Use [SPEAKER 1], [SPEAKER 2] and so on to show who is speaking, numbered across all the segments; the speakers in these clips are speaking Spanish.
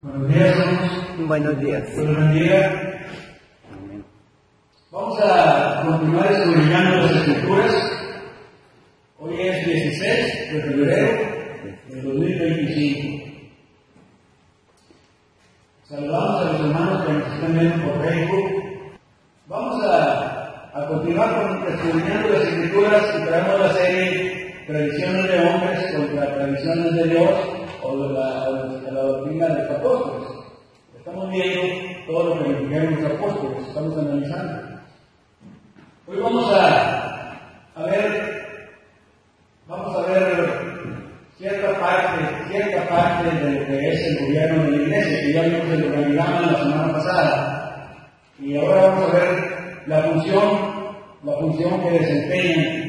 [SPEAKER 1] Buenos días, hermanos.
[SPEAKER 2] Buenos días.
[SPEAKER 1] Dios los bendiga. Vamos a continuar escudriñando las Escrituras. Hoy es 16 de febrero del 2025. Saludamos a los hermanos que nos están viendo por Facebook. Vamos a continuar escudriñando las Escrituras y traemos la serie Tradiciones de hombres contra tradiciones de Dios, o de la doctrina de los apóstoles. Estamos viendo todo lo que nos dijeron los apóstoles, estamos analizando. Hoy vamos a ver cierta parte de lo que es el gobierno de la iglesia, que ya vimos el organigrama la semana pasada. Y ahora vamos a ver la función que desempeñan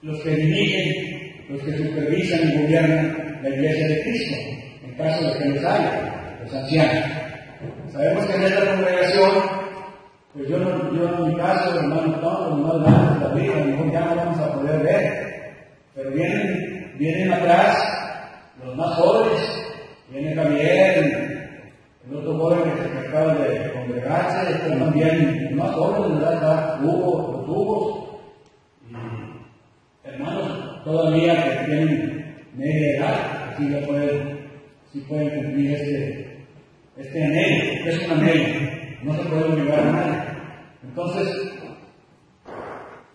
[SPEAKER 1] los que dirigen, los que supervisan y gobiernan la iglesia de Cristo, en caso de que les haya, los ancianos. Sabemos que en esta congregación, pues yo en mi caso, hermano Tom, hermano Dante, David, a lo mejor ya no vamos a poder ver, pero vienen atrás los más jóvenes, viene Javier, el otro joven que acaba de congregarse, están también los más jóvenes, ¿verdad? Está Hugo, los Hugos, hermanos todavía que tienen media edad, así pueden cumplir este anhelo, que es un anhelo, no se puede obligar a nadie. Entonces,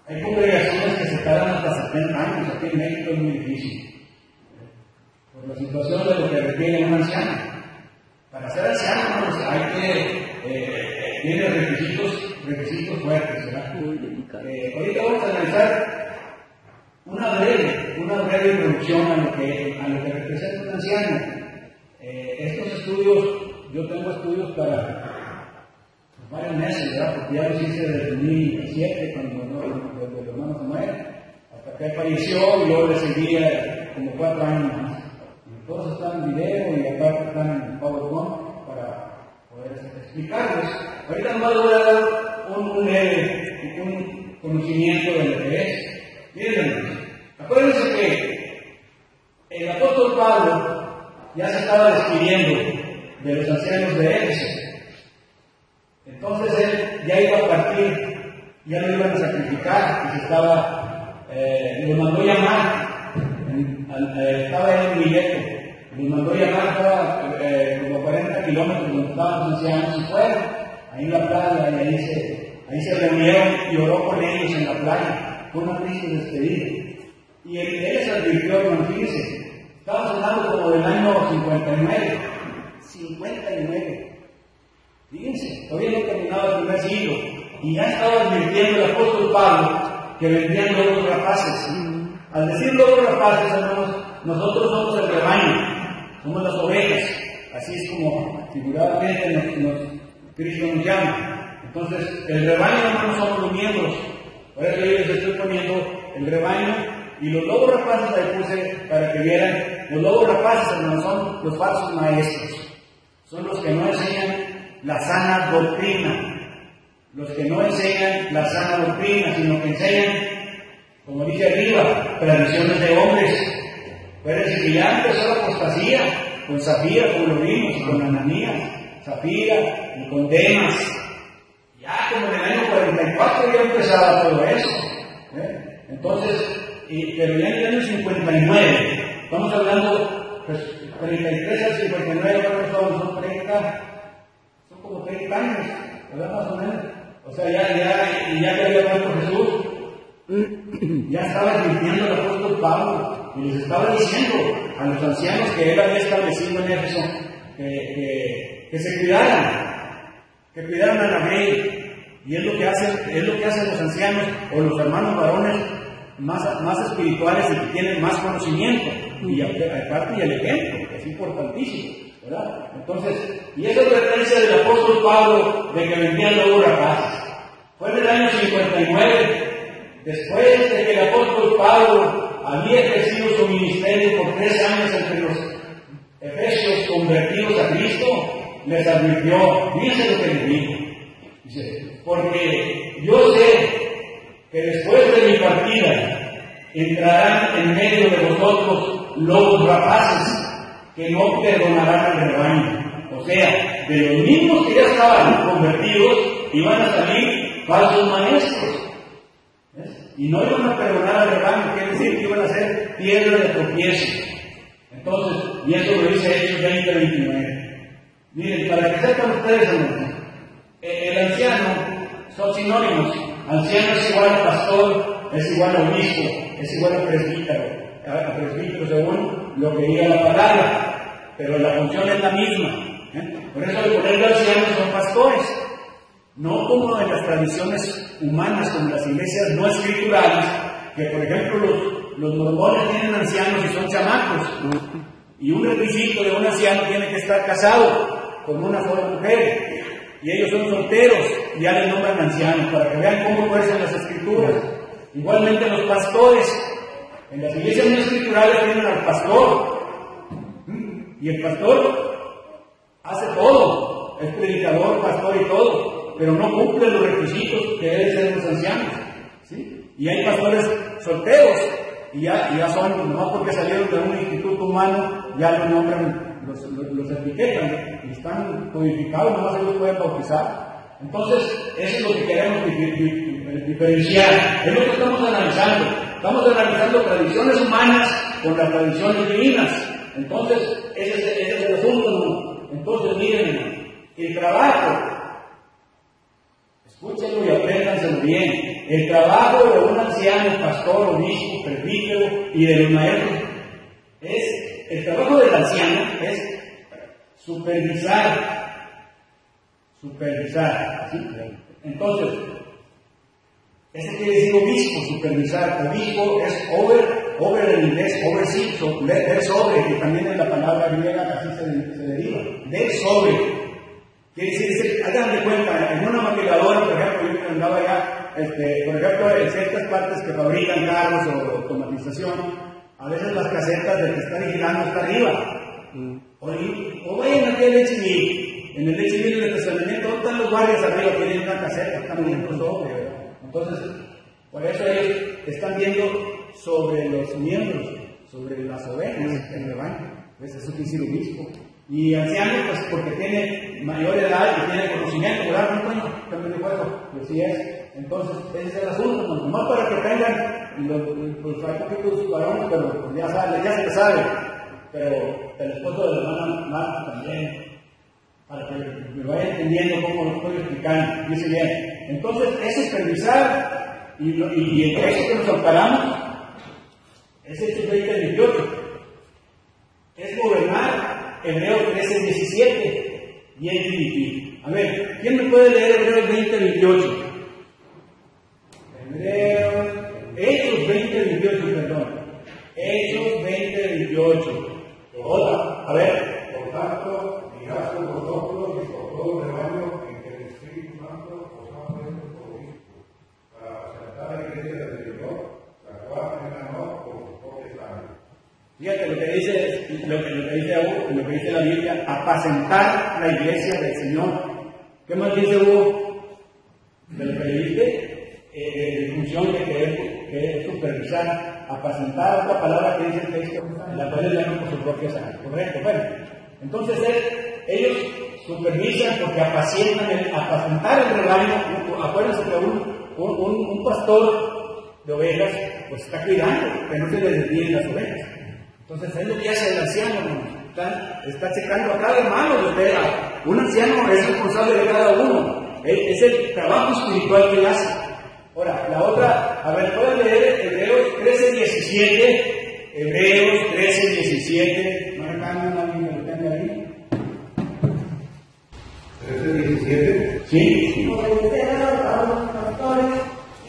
[SPEAKER 1] hay congregaciones que se tardan hasta 70 años, aquí en México es muy difícil, por la situación de lo que requiere un anciano. Para ser anciano, tiene requisitos fuertes, ¿verdad? Ahorita vamos a analizar una breve introducción a lo que representa un anciano. Estos estudios, yo tengo estudios para varios meses, ¿verdad? Porque ya los hice desde 2007, cuando el hermano Samuel, hasta que falleció, y yo le seguía como 4 años más. Y todos están en video y aparte están en PowerPoint para poder explicarles. Ahorita nomás voy a dar un conocimiento de lo que es. Miren, acuérdense que el apóstol Pablo ya se estaba despidiendo de los ancianos de Éfeso. Entonces él ya iba a partir, ya lo iban a sacrificar, y lo mandó llamar, estaba él en Mileto, lo mandó llamar, estaba como a 40 kilómetros donde estaban los ancianos, y fueron ahí en la playa, y ahí se reunieron y oró con ellos en la playa. Fue una triste despedida. Y él les advirtió, hermano, fíjense, estamos hablando como del año 59. 59. Fíjense, todavía no terminaba el primer siglo. Y ya estaba advirtiendo el apóstol Pablo que vendrían lobos rapaces. Al decir lobos rapaces, hermanos, nosotros somos el rebaño, somos las ovejas. Así es como figuradamente Cristo nos llama. Entonces, el rebaño, hermanos, somos los miembros. Por eso yo les estoy poniendo el rebaño, y los lobos rapaces ahí puse para que vieran. Los lobos rapaces, hermanos, son los falsos maestros. Son los que no enseñan la sana doctrina. Los que no enseñan la sana doctrina, sino que enseñan, como dice arriba, tradiciones de hombres. Acuérdense que ya empezó la apostasía con Zafira, como lo vimos, y con Ananías, Zafira y con Demas. Ya como en el año 44 ya empezaba todo eso. Entonces, pero ya en el año 59, estamos hablando, pues 33 al 59, son como 30 años, ¿verdad? Más o menos. O sea, ya que había muerto Jesús, ya estaba advirtiendo el apóstol Pablo, y les estaba diciendo a los ancianos que él había establecido en Éfeso que se cuidaran a la ley. Y es lo que hacen los ancianos o los hermanos varones más espirituales y que tienen más conocimiento, y aparte y el ejemplo, que es importantísimo, ¿verdad? Entonces, y esa advertencia del apóstol Pablo de que vendían lobos rapaces fue en el año 59, después de que el apóstol Pablo había ejercido su ministerio por 3 años entre los efesios convertidos a Cristo. Les advirtió, fíjense lo que les dijo. Dice, porque yo sé que después de mi partida entrarán en medio de vosotros lobos rapaces que no perdonarán al rebaño. O sea, de los mismos que ya estaban convertidos, iban a salir falsos maestros. ¿Ves? Y no iban a perdonar al rebaño, quiere decir que iban a ser piedra de tropiezo. Entonces, y eso lo dice Hechos 20:29. Miren, para que sepan ustedes, hermanos, el anciano son sinónimos. Anciano es igual a pastor, es igual a obispo, es igual a presbítero según lo que diga la palabra, pero la función es la misma. Por eso al ponerlo ancianos son pastores, no como en las tradiciones humanas, como las iglesias no escriturales, que por ejemplo los mormones tienen ancianos y son chamacos, y un requisito de un anciano tiene que estar casado con una sola mujer, y ellos son solteros y ya les nombran ancianos, para que vean cómo fuerzan las escrituras. Igualmente los pastores, en las iglesias no escriturales tienen al pastor, y el pastor hace todo, es predicador, pastor y todo, pero no cumple los requisitos que deben ser los ancianos, ¿sí? Y hay pastores solteros, y ya son, no porque salieron de un instituto humano, ya los nombran, los etiquetan, y están codificados, nomás ellos pueden bautizar. Entonces, eso es lo que queremos diferenciar, es lo que estamos analizando. Estamos analizando tradiciones humanas con las tradiciones divinas. Entonces, ese es el asunto, ¿no? Entonces, miren, el trabajo, escúchenlo y apréndanselo bien, el trabajo de un anciano, pastor, obispo, presbítero y de los maestros, el trabajo del anciano es supervisar, ¿sí? Entonces, ese quiere decir obispo, supervisar. Obispo es over en inglés, oversee, ver sobre, que también en la palabra griega así se deriva, ver sobre. Quiere decir, hagan de cuenta, en una maquiladora, por ejemplo, yo andaba allá, por ejemplo, en ciertas partes que fabrican carros o automatización, a veces las casetas del que está vigilando está arriba. O vayan aquí al HB, en el HB del estacionamiento, ¿dónde están los guardias arriba? Tienen una caseta, están viendo sobre, ¿verdad? Entonces, por eso ellos están viendo sobre los miembros, sobre las ovejas en el rebaño. Pues eso quiere decir obispo. Y anciano, pues porque tiene mayor edad y tiene conocimiento, ¿verdad? ¿No, coño? También dijo eso, pues sí es. Entonces, ese es el asunto, ¿no? Nomás para que tengan, pues hay poquitos varones, pero ya se les sabe. Pero el esposo de la hermana Marta también, para que me vaya entendiendo cómo lo estoy explicando. Dice bien, entonces es supervisar, y el texto que nos amparamos es Hechos 20:28, es gobernar, Hebreos 13:17, bien dirigir. A ver, ¿quién me puede leer Hebreos 20:28? Hechos 20:28, perdón. Hechos 20:28. Hola, a ver.
[SPEAKER 2] Por tanto, mirad con vosotros y por todo el rebaño en que el Espíritu Santo os ha puesto por obispo, para apacentar la iglesia del Señor, la cual me ganó por sus propias sangre.
[SPEAKER 1] Fíjate lo que dice la Biblia, apacentar la iglesia del Señor. ¿Qué más dice Hugo? De lo que leíste, de función de que es supervisar, apacentar, otra palabra que dice el texto, la cual le ganó por su propia sangre. Correcto, bueno. Entonces ellos supervisan porque apacentar el rebaño. Acuérdense que un pastor de ovejas pues está cuidando que no se les desvíen las ovejas. Entonces es lo que hace el anciano, está checando a cada hermano de ustedes. Un anciano es responsable de cada uno, es el trabajo espiritual que él hace. Ahora, la otra, a ver, pueden leer Hebreos 13:17, Hebreos 13:17, no recargan a alguien que lo tenga ahí.
[SPEAKER 2] 13:17.
[SPEAKER 1] Sí.
[SPEAKER 3] Obedecer a los pastores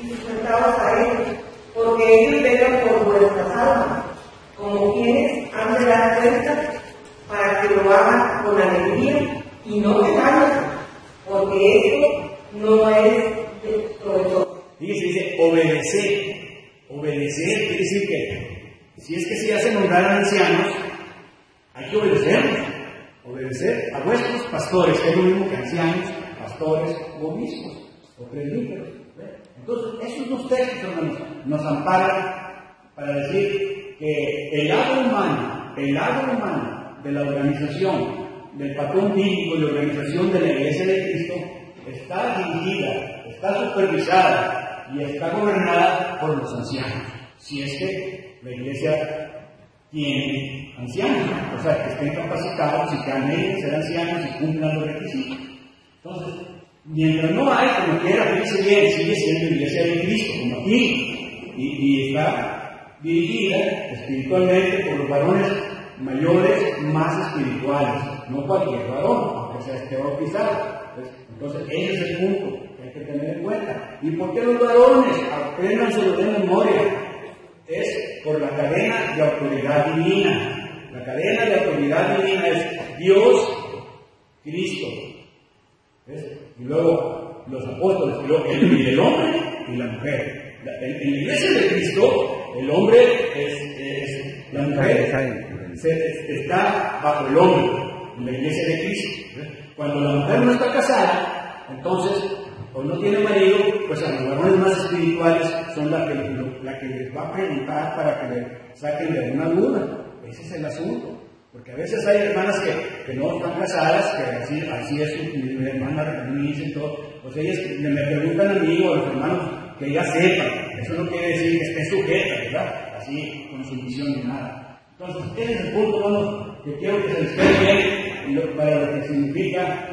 [SPEAKER 3] y sujetados a ellos, porque ellos velan por vuestras almas, como quienes han de dar cuenta, para que lo hagan con alegría y no quejándose, porque esto no es provechoso.
[SPEAKER 1] Dice, obedecer. Obedecer quiere decir que si es que se hacen nombrar a ancianos, hay que obedecerlos. Obedecer a vuestros pastores, que es lo mismo que ancianos, pastores o obispos o presbíteros. Entonces, esos dos textos nos amparan para decir que el lado humano de la organización, del patrón bíblico de organización de la Iglesia de Cristo, está dirigida, está supervisada y está gobernada por los ancianos. Si es que la Iglesia tiene ancianos, o sea, que estén capacitados y que anhelen ser ancianos y cumplan los requisitos. Entonces, mientras no hay, como quiera, fíjense bien, sigue siendo la Iglesia de Cristo, como aquí, y está dirigida espiritualmente por los varones mayores más espirituales, no cualquier varón, aunque sea esté bautizado. Entonces, ese es el punto que hay que tener en cuenta. ¿Y por qué los varones? Apréndanselo de memoria. Es por la cadena de autoridad divina. La cadena de autoridad divina es Dios, Cristo. ¿Ves? Y luego los apóstoles, y luego el hombre y la mujer. En la Iglesia de Cristo, el hombre es la mujer está bajo el hombre. En la Iglesia de Cristo. ¿Ves? Cuando la mujer no está casada, entonces, o no tiene marido, pues a los varones más espirituales son la que les va a preguntar para que le saquen de alguna duda. Ese es el asunto. Porque a veces hay hermanas que no están casadas, que así es, mi hermana me dicen todo, pues ellas me preguntan a mí o a los hermanos que ya sepan. Eso no quiere decir que esté sujeta, ¿verdad? Así, con sumisión ni nada. Entonces, ese es el punto, hermanos, que quiero que se les quede bien para lo que significa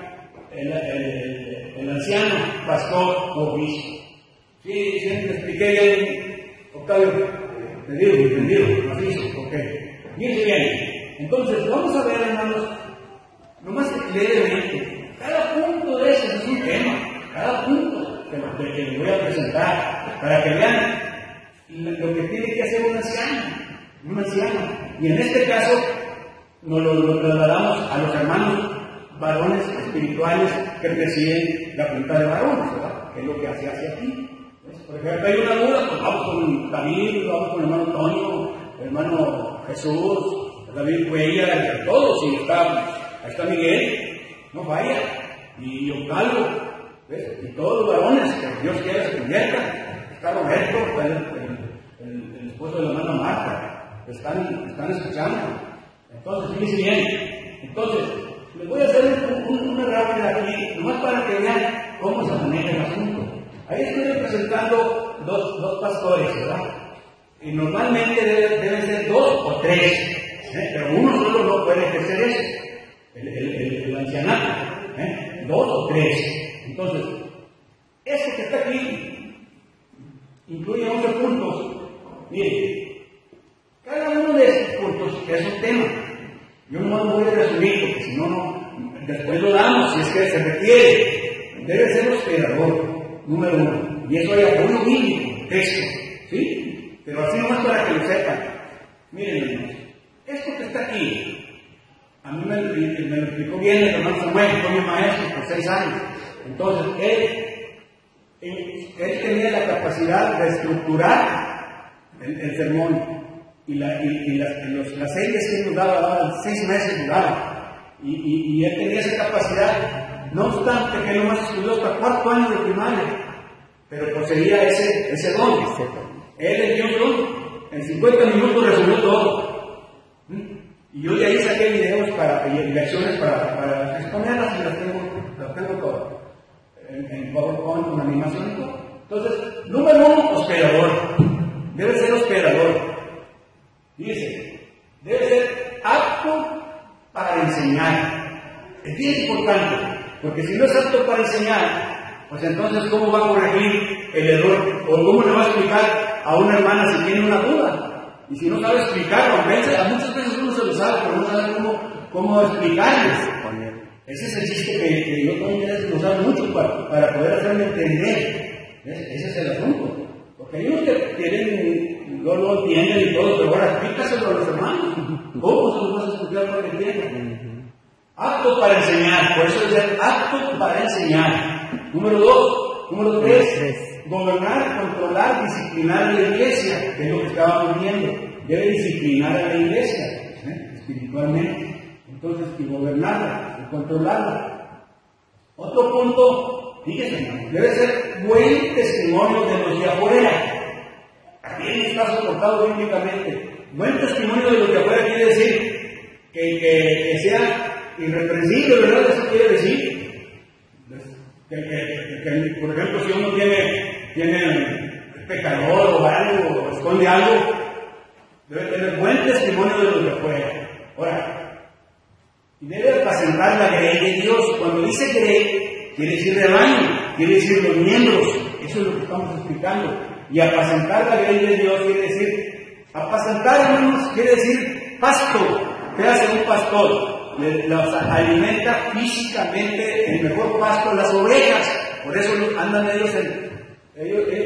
[SPEAKER 1] el anciano, pastor o obispo. Sí, siempre expliqué bien, Octavio, entendido, macizo, ok. Bien, bien. Entonces, vamos a ver, hermanos, nomás levemente, cada punto de eso es un tema, cada punto que les voy a presentar, para que vean lo que tiene que hacer un anciano. Y en este caso, nos lo trasladamos a los hermanos varones espirituales que presiden la junta de varones, ¿verdad? Que es lo que hace aquí. Por ejemplo, hay una duda, pues vamos con David, vamos con el hermano Antonio, el hermano Jesús, David Cuella, todos, y está Miguel, no vaya, y Octavio, ¿ves? Y todos los varones que Dios quiera se conviertan. Está Roberto, está el esposo de la hermana Marta, están escuchando. Entonces, fíjense bien. Entonces, les voy a hacer una rápida aquí, nomás para que vean cómo se maneja el asunto. Ahí estoy representando dos pastores, ¿verdad? Y normalmente deben ser 2 o 3. Pero uno solo no puede ejercer eso, el ancianato, 2 o 3. Entonces, eso que está aquí incluye 11 puntos. Miren, cada uno de estos puntos es un tema. Yo no lo voy a resumir, porque si no, después lo damos, si es que se requiere. Debe ser hospedador, número 1. Y eso hay apoyo bíblico, texto, ¿sí? Pero así nomás para que lo sepan. Miren, hermanos. Esto que está aquí, a mí me lo explicó bien el hermano Samuel, fue mi maestro por 6 años. Entonces, él tenía la capacidad de estructurar el sermón. Y las series que él nos daban 6 meses duraban. Y él tenía esa capacidad, no obstante que él nomás estudió hasta 4 años de primaria, pero poseía ese don. Él le dio un don, en 50 minutos resumió todo. Y yo de ahí saqué videos y lecciones para exponerlas y las tengo todas. En PowerPoint, con animación y todo. Entonces, número 1, hospedador. Debe ser hospedador. Dice, debe ser apto para enseñar. Es bien importante, porque si no es apto para enseñar, pues entonces, ¿cómo va a corregir el error? ¿O cómo le va a explicar a una hermana si tiene una duda? Y si no sabe explicarlo, a muchas veces uno se lo sabe, pero no sabe cómo explicarles. Ese es el chiste que yo también quiero usar mucho para poder hacerme entender. Ese es el asunto. Porque hay unos que quieren, no lo entienden y todo, pero ahora explícaselo a los hermanos. ¿Cómo se los vas a explicar para que entiendan? Apto para enseñar, por eso es ser apto para enseñar. Número 2. Número 3. Gobernar, controlar, disciplinar a la iglesia, que es lo que estábamos viendo. Debe disciplinar a la iglesia, espiritualmente. Entonces, y gobernarla, y controlarla. Otro punto, fíjense, debe ser buen testimonio de los de afuera. También está soportado bíblicamente. Buen testimonio de los de afuera quiere decir que sea irreprensible, ¿verdad? Eso quiere decir que, por ejemplo, si uno tiene pecador o algo, o esconde algo, debe tener buen testimonio de lo que fue. Ahora, y debe apacentar la grey de Dios. Cuando dice grey, quiere decir rebaño, quiere decir los miembros. Eso es lo que estamos explicando. Y apacentar la grey de Dios quiere decir, apacentar, hermanos, quiere decir pasto. ¿Qué hace un pastor? Los alimenta físicamente el mejor pasto las ovejas. Por eso andan ellos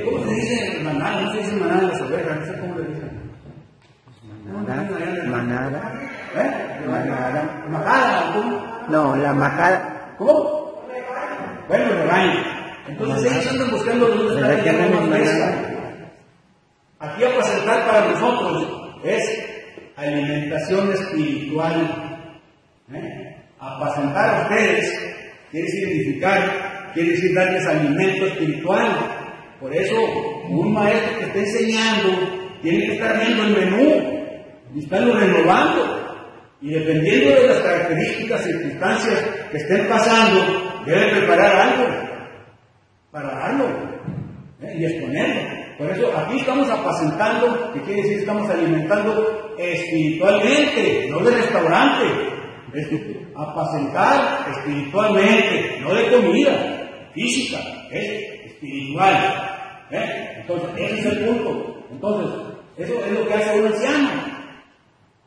[SPEAKER 1] ¿cómo se dice manada? No se dice manada de las ovejas, no sé cómo le dicen.
[SPEAKER 4] Manada.
[SPEAKER 1] Manada. Majada, ¿cómo?
[SPEAKER 4] No, la majada.
[SPEAKER 1] ¿Cómo? Bueno, el rebaño. Entonces ellos andan buscando dónde está la tierra más fresca. Aquí apacentar para nosotros es alimentación espiritual. Apacentar a ustedes quiere decir edificar, quiere decir darles alimento espiritual. Por eso un maestro que esté enseñando tiene que estar viendo el menú y estarlo renovando, y dependiendo de las características y circunstancias que estén pasando, debe preparar algo para darlo y exponerlo. Por eso aquí estamos apacentando, que quiere decir estamos alimentando espiritualmente, no de restaurante. Es apacentar espiritualmente, no de comida física, es espiritual. Entonces, ese es el punto. Entonces, eso es lo que hace un anciano.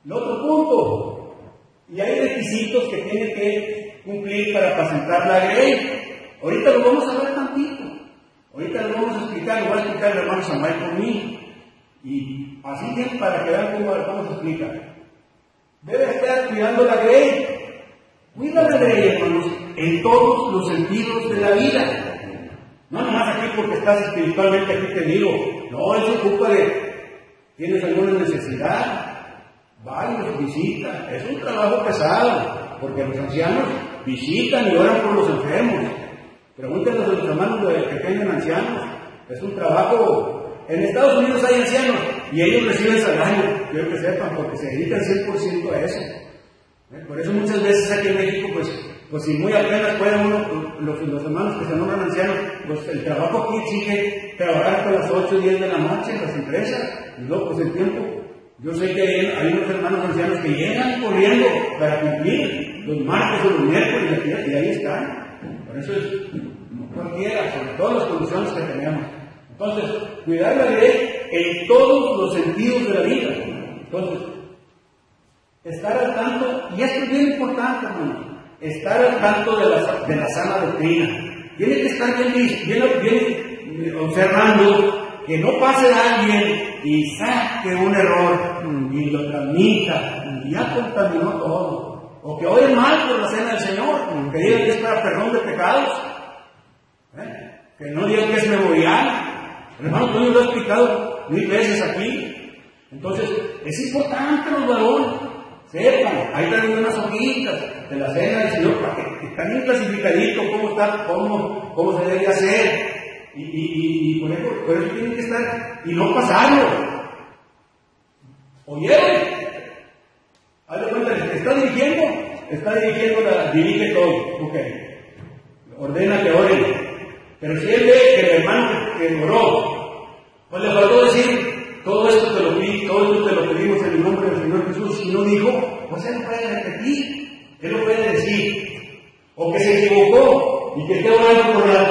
[SPEAKER 1] El otro punto, y hay requisitos que tiene que cumplir para apacentar la grey. Ahorita lo vamos a ver tantito. Ahorita lo vamos a explicar, lo va a explicar el hermano Samuel por mí. Y así bien para que vean cómo se explica. Debe estar cuidando la grey. Cuida la grey, hermanos, en todos los sentidos de la vida. No nomás aquí porque estás espiritualmente aquí te digo. No, él se ocupa tienes alguna necesidad, varios visita. Es un trabajo pesado, porque los ancianos visitan y oran por los enfermos. Pregúntenle a los hermanos que tengan ancianos. Es un trabajo. En Estados Unidos hay ancianos y ellos reciben salario, quiero que sepan, porque se dedican 100% a eso. Por eso muchas veces aquí en México, pues si muy apenas pueden los hermanos que se nombran ancianos, pues el trabajo aquí exige trabajar hasta las 8 o 10 de la noche en las empresas, y luego pues el tiempo. Yo sé que hay unos hermanos ancianos que llegan corriendo para cumplir los martes o los miércoles y ahí están. Por eso es cualquiera, sobre todas las condiciones que tenemos. Entonces, cuidar la grey en todos los sentidos de la vida. Entonces, estar al tanto, y esto es bien importante, hermano, estar al tanto de la sana doctrina. Tiene que estar bien observando que no pase alguien y saque un error y lo transmita y ya contaminó todo. O que oren mal por la cena del Señor, que digan que es para perdón de pecados, que no digan que es memorial. El hermano Antonio lo ha explicado 1000 veces aquí. Entonces, es importante los varones sepan, ahí están unas hojitas de la cena del Señor para que están bien clasificaditos cómo se debe hacer. Y por eso tienen que estar y no pasarlo. ¿Oyeron? Haz de cuenta, está dirigiendo, dirige todo. Ok. Ordena que oren. Pero si él ve que el hermano que oró, pues le faltó decir, todo esto te lo pedimos en el nombre del Señor Jesús, y no dijo, pues él lo puede repetir, él lo puede decir. O que se equivocó, y que esté orando por la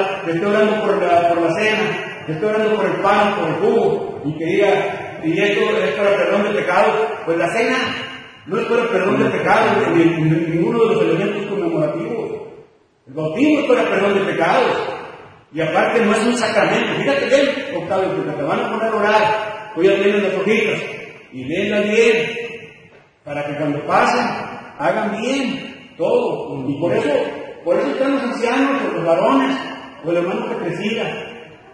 [SPEAKER 1] cena, que esté orando por el pan, por el jugo, y que diga, y esto es para perdón de pecados. Pues la cena no es para perdón de pecados, ni ninguno de los elementos conmemorativos. El bautismo es para perdón de pecados. Y aparte no es un sacramento. Fíjate bien, Octavio, porque te van a poner a orar. Tú ya tienes las hojitas y léelas bien, para que cuando pasen, hagan bien todo. Y por eso están los ancianos, o los varones, o el hermano que presida.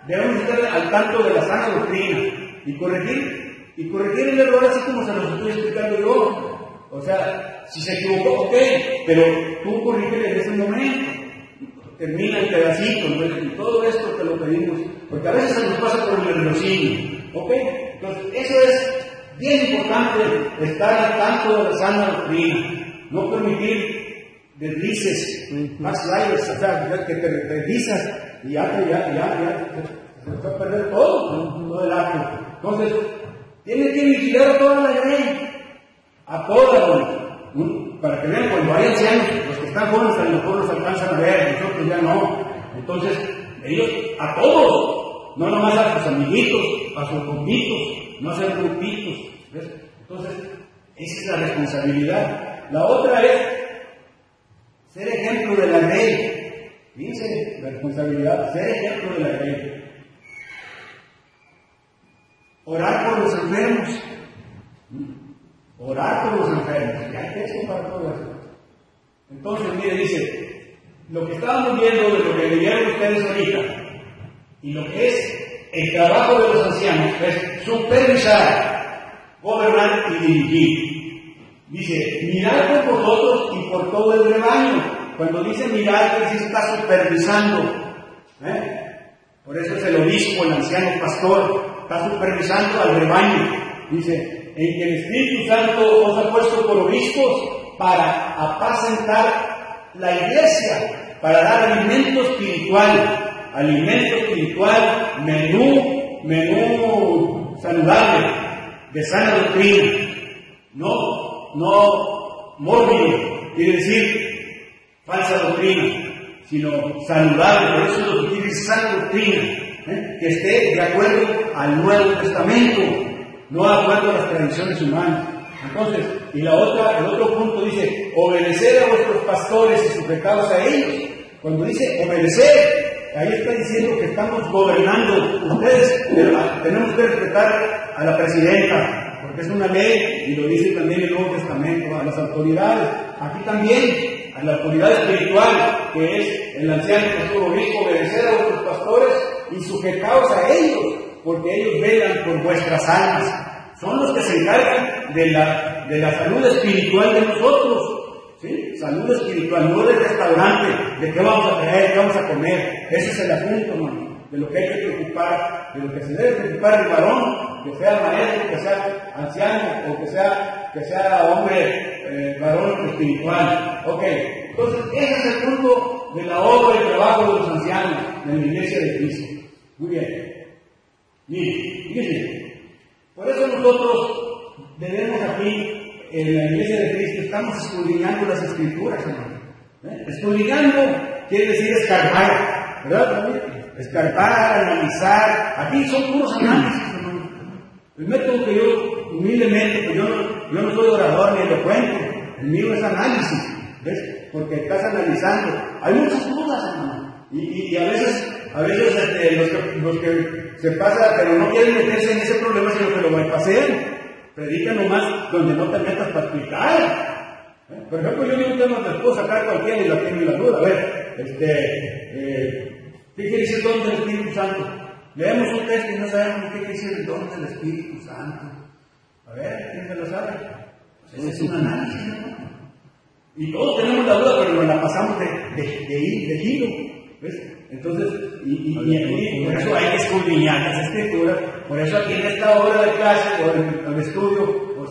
[SPEAKER 1] Debemos estar al tanto de la sana doctrina y corregir el error así como se los estoy explicando yo. O sea, si se equivocó, ok, pero tú corrígele en ese momento. Termina el pedacito, ¿no? Y todo esto te lo pedimos, porque a veces se nos pasa por el nerviosismo, ¿ok? Entonces, eso es bien importante estar al tanto de la sana doctrina, no permitir deslices, backsliders, o sea, que te deslizas y ya se va a perder todo el acto. Entonces, tienes que vigilar a toda la grey, a todas, para que vean cuando hay ancianos, los que están jóvenes a lo mejor los alcanzan a ver, nosotros ya no. Entonces, ellos, a todos, no nomás a sus amiguitos, a sus compitos, no hacer grupitos. ¿Ves? Entonces, esa es la responsabilidad. La otra es ser ejemplo de la ley. Fíjense, la responsabilidad, ser ejemplo de la ley. Orar por los enfermos. Orar por los enfermos. Y hay texto para todo eso. Entonces, mire, dice, lo que estábamos viendo de lo que leyeron ustedes ahorita, y lo que es el trabajo de los ancianos, es supervisar, gobernar y dirigir. Dice, mirad por vosotros y por todo el rebaño. Cuando dice mirar, pues sí está supervisando. Por eso es el obispo, el anciano pastor, está supervisando al rebaño. Dice, en que el Espíritu Santo os ha puesto por obispos para apacentar la iglesia, para dar alimento espiritual, menú saludable, de sana doctrina, no mórbido, quiere decir falsa doctrina, sino saludable. Por eso es lo que quiere decir sana doctrina, que esté de acuerdo al Nuevo Testamento, no de acuerdo a las tradiciones humanas. Entonces, y el otro punto dice, obedecer a vuestros pastores y sujetados a ellos. Cuando dice obedecer, ahí está diciendo que estamos gobernando. Ustedes tenemos que respetar a la presidenta, porque es una ley, y lo dice también el Nuevo Testamento, a las autoridades. Aquí también, a la autoridad espiritual, que es el anciano pastor obispo, obedecer a vuestros pastores y sujetaos a ellos, porque ellos velan por vuestras almas. Son los que se encargan de la salud espiritual de nosotros. ¿Sí? Salud espiritual, no del restaurante, de qué vamos a traer, qué vamos a comer. Ese es el asunto, hermano, de lo que hay que preocupar, de lo que se debe preocupar el varón, que sea maestro, que sea anciano, o que sea hombre, varón espiritual. Ok, entonces ese es el punto de la obra y el trabajo de los ancianos de la Iglesia de Cristo. Muy bien. Miren, fíjense. Por eso nosotros debemos aquí, en la Iglesia de Cristo, estamos escudriñando las Escrituras, hermano. Escudriñando quiere decir escarbar, ¿verdad? Escarbar, analizar. Aquí son puros análisis, hermano. El método que yo, humildemente, pues yo no soy orador ni elocuente, el mío es análisis, ¿ves? Porque estás analizando. Hay muchas dudas, hermano. Y a veces los que se pasa, pero no quieren meterse en ese problema, sino que lo bypassen. Predica nomás donde no te metas para explicar. Por ejemplo, yo digo un tema, te puedo sacar cualquiera y la tengo la duda. A ver, ¿qué quiere decir el don del Espíritu Santo? Leemos un texto y no sabemos qué quiere decir el don del Espíritu Santo. A ver, ¿quién se lo sabe? Pues ese es un análisis, ¿no? Y todos tenemos la duda, pero nos la pasamos de giro. ¿Ves? Entonces, y por eso hay que escudriñar las Escrituras. Por eso aquí en esta hora de clase o en el estudio, pues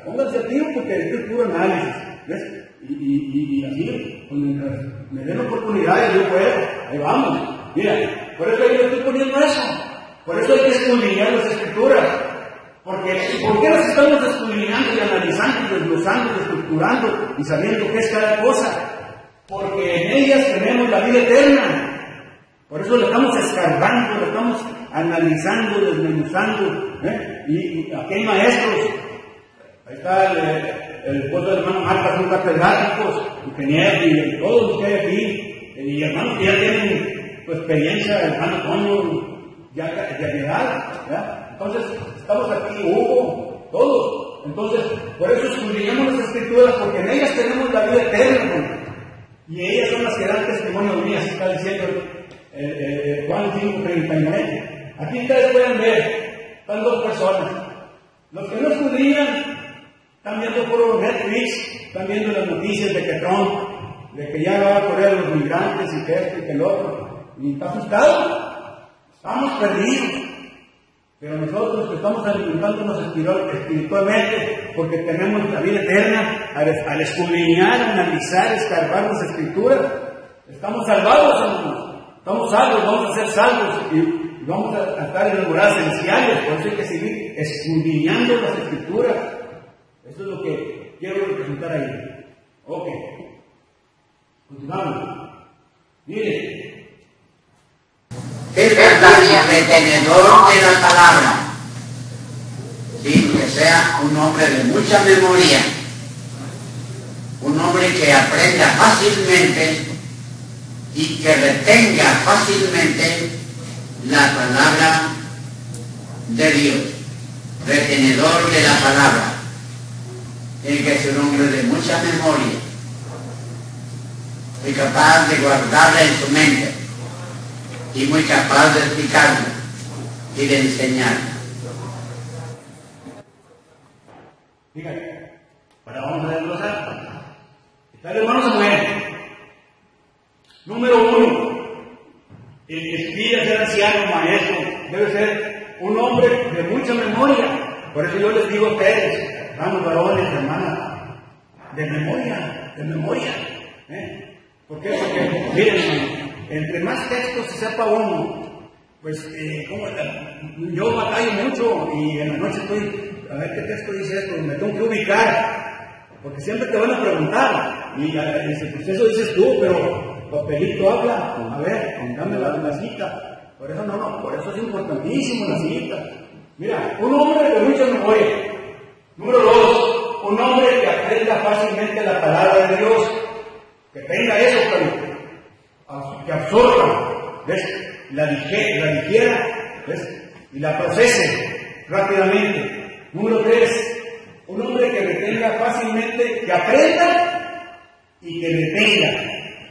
[SPEAKER 1] pónganse a tiro, porque esto es puro análisis. ¿Ves? Y así, pues, mientras me den oportunidades, yo puedo, ahí vamos. Mira, por eso yo estoy poniendo eso. Por eso hay que escudriñar las Escrituras. ¿Por qué las estamos escudriñando y analizando, desglosando, estructurando y sabiendo qué es cada cosa? Porque en ellas tenemos la vida eterna. Por eso lo estamos escarbando, lo estamos analizando, desmenuzando. Y aquí hay maestros. Ahí está el esposo del hermano Marta, son catedráticos, ingenieros y todos los que hay aquí. Y hermanos que ya tienen experiencia, el hermano Antonio, ya de edad. Entonces, estamos aquí, Hugo, todos. Entonces, por eso escudriñamos las Escrituras, porque en ellas tenemos la vida eterna. Y ellas son las que dan testimonio de mí, así está diciendo Juan 5:39. Aquí ustedes pueden ver, están dos personas. Los que no escudriñan, están viendo por Netflix, están viendo las noticias de que Trump, de que ya va a correr a los migrantes y que esto y que el otro. Y está asustado. Estamos perdidos. Pero nosotros que estamos alimentándonos espiritualmente, porque tenemos la vida eterna, al escudriñar, analizar, escarbar las Escrituras, estamos salvados, hermanos. Estamos salvos, vamos a ser salvos y vamos a estar en las moradas celestiales. Por eso hay que seguir escudriñando las Escrituras. Eso es lo que quiero representar ahí. Ok. Continuamos. Mire.
[SPEAKER 4] Es también retenedor de la palabra, ¿sí? Que sea un hombre de mucha memoria, un hombre que aprenda fácilmente y que retenga fácilmente la palabra de Dios, retenedor de la palabra. Tiene que ser un hombre de mucha memoria y capaz de guardarla en su mente, y muy capaz de explicarla y de enseñarla.
[SPEAKER 1] Fíjate, ahora vamos a desglosar. Está el hermano Samuel. Número 1, el que aspira a ser anciano, maestro, debe ser un hombre de mucha memoria. Por eso yo les digo a ustedes, hermanos varones, hermanas, de memoria, de memoria. ¿Por qué? Porque, miren, hermano, entre más textos se sepa uno, pues yo batallo mucho y en la noche estoy, a ver qué texto dice esto, me tengo que ubicar, porque siempre te van a preguntar, y eso dices tú, pero papelito habla, a ver, dame la cita. Por eso por eso es importantísimo la cita. Mira, un hombre de mucha memoria. Número 2, un hombre que aprenda fácilmente la palabra de Dios, que tenga eso, que absorba, ¿ves? La digiera, ¿ves? Y la procese rápidamente. Número 3, un hombre que retenga fácilmente, que aprenda y que retenga.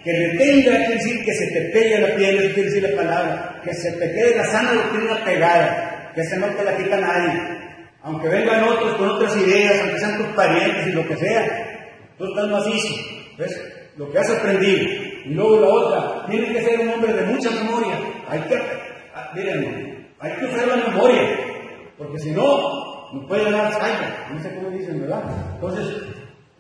[SPEAKER 1] Que retenga quiere decir que se te pegue la piel, eso quiere decir la palabra, que se te quede la sana doctrina pegada, que se no te la quita nadie. Aunque vengan otros con otras ideas, aunque sean tus parientes y lo que sea, tú estás macizo, ¿ves? Lo que has aprendido. Y luego la otra, tiene que ser un hombre de mucha memoria. Miren, hay que usar la memoria, porque si no, nos puede dar Alzheimer. No sé cómo dicen, ¿verdad? Entonces,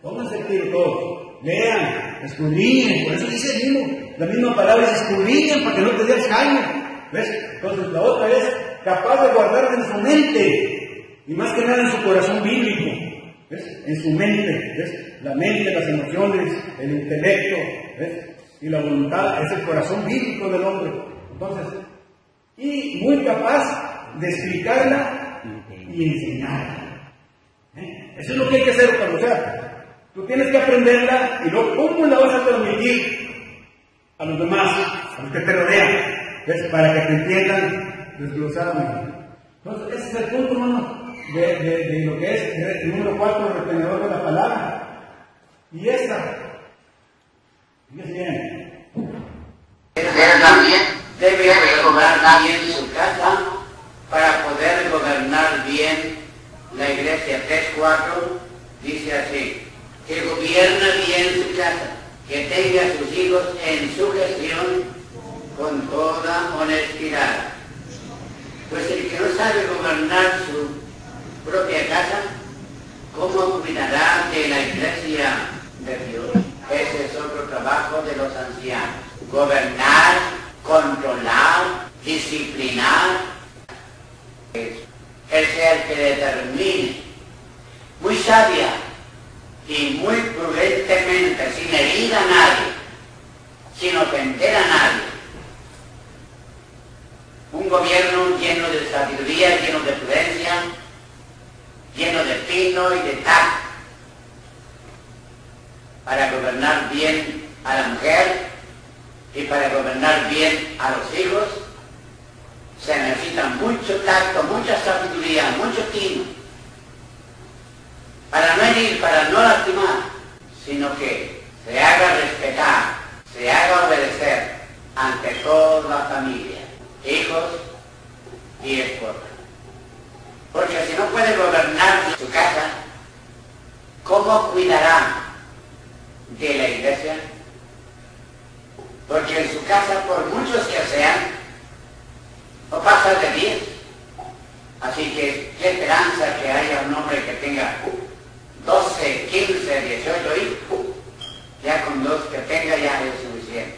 [SPEAKER 1] pónganse el tiro todos. Lean, escudriñen, por eso dice el mismo, la misma palabra es escudriñen para que no te dé Alzheimer. ¿Ves? Entonces la otra es capaz de guardar en su mente, y más que nada en su corazón bíblico. ¿Ves? En su mente, ¿ves? La mente, las emociones, el intelecto, ¿ves? Y la voluntad es el corazón bíblico del hombre. Entonces, y muy capaz de explicarla y enseñarla. Eso es lo que hay que hacer, Carlos. O sea, tú tienes que aprenderla y luego, ¿cómo la vas a transmitir a los demás, a los que te rodean? ¿Ves? Para que te entiendan desglosadamente. Entonces, ese es el punto, hermano, de lo que es el número 4, el retenedor de la palabra. Y esta, fíjense bien.
[SPEAKER 4] Pero también debe gobernar bien su casa para poder gobernar bien la iglesia. 3:4 dice así: que gobierna bien su casa, que tenga a sus hijos en su gestión con toda honestidad. Pues el que no sabe gobernar su propia casa, ¿cómo cuidará de la iglesia de Dios? Ese es otro trabajo de los ancianos: gobernar, controlar, disciplinar. Él sea el que determine, muy sabia y muy prudentemente, sin herir a nadie, sin ofender a nadie. Un gobierno lleno de sabiduría, lleno de prudencia, lleno de fino y de tacto, para gobernar bien a la mujer y para gobernar bien a los hijos. Se necesita mucho tacto, mucha sabiduría, mucho tino, para no herir, para no lastimar, sino que se haga respetar, se haga obedecer ante toda la familia, hijos y esposa. Porque si no puede gobernar su casa, ¿cómo cuidará de la iglesia? Porque en su casa, por muchos que sean, no pasa de 10. Así que qué esperanza que haya un hombre que tenga 12, 15, 18 hijos. Ya con 2 que tenga ya es suficiente.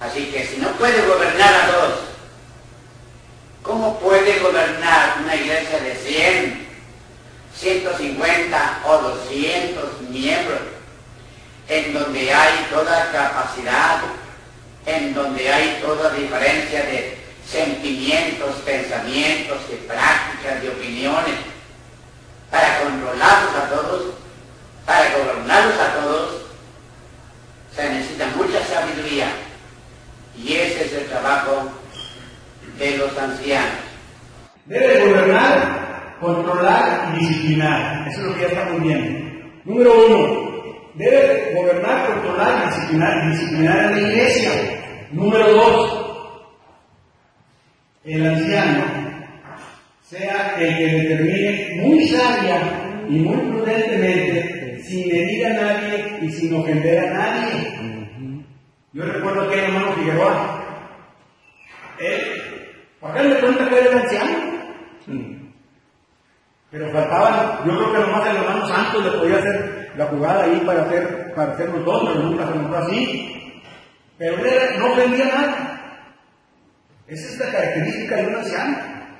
[SPEAKER 4] Así que si no puede gobernar a todos, ¿cómo puede gobernar una iglesia de 100, 150 o 200 miembros, en donde hay toda capacidad, en donde hay toda diferencia de sentimientos, pensamientos, de prácticas, de opiniones, para controlarlos a todos, para gobernarlos a todos? Se necesita mucha sabiduría, y ese es el trabajo de los ancianos.
[SPEAKER 1] Debe gobernar, controlar y disciplinar. Eso es lo que ya estamos viendo. Número 1. Debe gobernar, controlar y disciplinar a la iglesia. Número 2. El anciano sea el que determine muy sabia y muy prudentemente, sin herir a nadie y sin ofender a nadie. Yo recuerdo que el hermano Figueroa, ¿para qué le pregunta que era el anciano? Pero faltaban, yo creo que nomás el hermano Santos le podía hacer la jugada ahí para hacer los dos, pero nunca se mostró así. Pero él no ofendía nada. Esa es la característica de un anciano.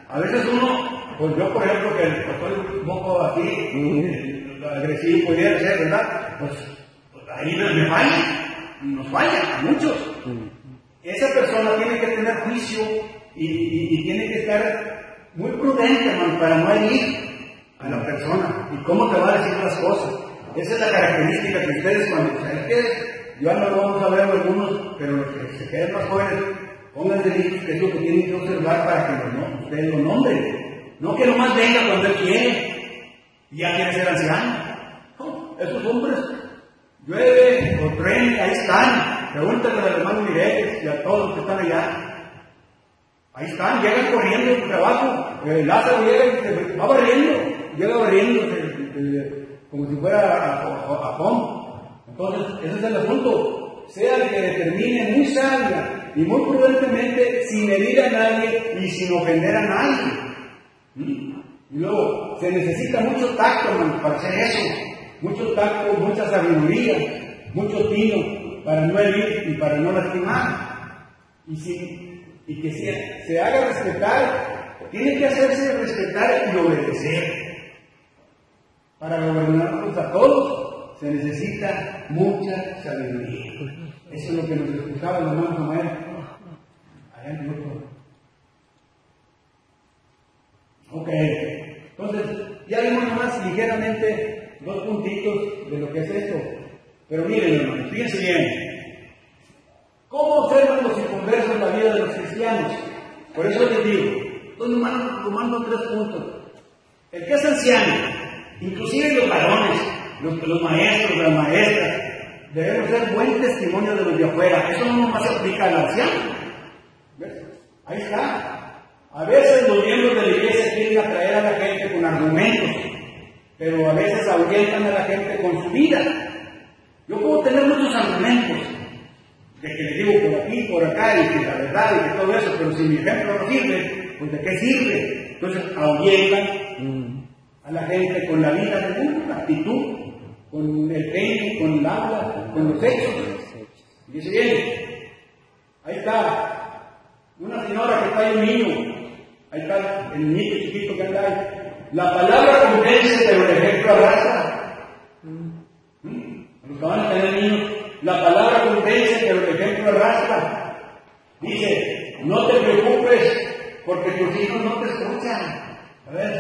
[SPEAKER 1] A veces uno, pues yo por ejemplo, que estoy un poco aquí, agresivo pudiera ser, ¿verdad? Pues ahí me falla. Nos falla a muchos. Esa persona tiene que tener juicio y tiene que estar muy prudente, hermano, para no herir a la persona. ¿Y cómo te va a decir las cosas? Esa es la característica que ustedes, cuando ¿saben qué? Ya no lo vamos a ver algunos, pero los que se queden más jóvenes, pónganse listos, que es lo que tienen que observar para que ustedes lo nombren. No que nomás venga cuando él quiere y ya quiere ser anciano. No, esos hombres, llueve o tren, ahí están. Pregúntale al hermano Mireles y a todos los que están allá. Ahí están, llegan corriendo en su trabajo. Lázaro llega y va barriendo, como si fuera a Pom. Entonces, ese es el asunto. Sea el que determine muy sabia y muy prudentemente, sin herir a nadie y sin ofender a nadie. Y luego, se necesita mucho tacto, hermano, para hacer eso. Mucho tacto, mucha sabiduría, mucho tino para no herir y para no lastimar. Y que se haga respetar, tiene que hacerse respetar y obedecer. Para gobernarnos a todos se necesita mucha sabiduría. Eso es lo que nos explicaba el hermano Samuel allá en el otro. Ok, entonces ya vimos nomás ligeramente 2 puntitos de lo que es esto. Pero miren, hermanos, fíjense bien. ¿Cómo observan los inconversos la vida de los cristianos? Por eso les digo, estoy tomando 3 puntos. El que es anciano, inclusive los varones, los maestros, las maestras, debemos ser buen testimonio de los de afuera. Eso no nomás se aplica al anciano. ¿Ves? Ahí está. A veces los miembros de la iglesia quieren atraer a la gente con argumentos, pero a veces ahuyentan a la gente con su vida. Yo puedo tener muchos argumentos, de que le digo por aquí, por acá, y que la verdad, y que todo eso, pero si mi ejemplo no sirve, pues ¿de qué sirve? Entonces ahuyentan a la gente con la vida de uno, la actitud, con el peine, con el habla, con los hechos. Y dice bien, ahí está, una señora que está ahí, un niño, ahí está el niñito chiquito que anda ahí. La palabra convence, pero el ejemplo arrastra. Los que van a tener niños, la palabra convence, pero el ejemplo arrastra. Dice, no te preocupes porque tus hijos no te escuchan. A ver,